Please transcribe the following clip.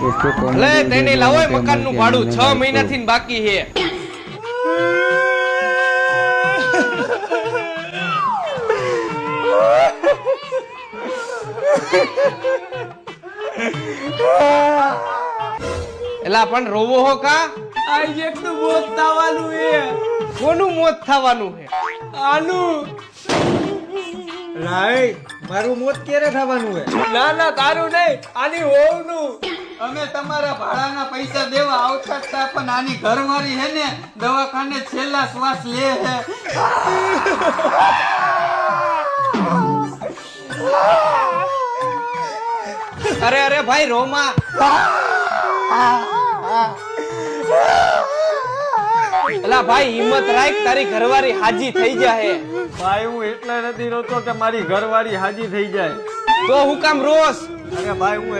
લે તેને લાવો મકાન નું ભાડું 6 મહિનાથી બાકી છે. એલા પણ રોવો હો કા? આઈજેક નું મોત થવાનું છે. કોનું મોત થવાનું છે? આનું. રાય મારું મોત ક્યારે થવાનું હે? ના ના તારું નહીં, આની હોવનું. અમે તમારા ભાડાના પૈસા દેવા આવતા હતા પણ આની ઘરવાળી હે ને દવાખાને છેલ્લા શ્વાસ લે હે. અરે અરે ભાઈ રોમા. એલા ભાઈ હિંમત રાખ, તારી ઘરવાળી હાજી થઈ જાય. ભાઈ હું એટલે નથી રોતો કે મારી ઘરવાળી હાજી થઈ જાય. તો હું કામ રોસ? અરે ભાઈ હું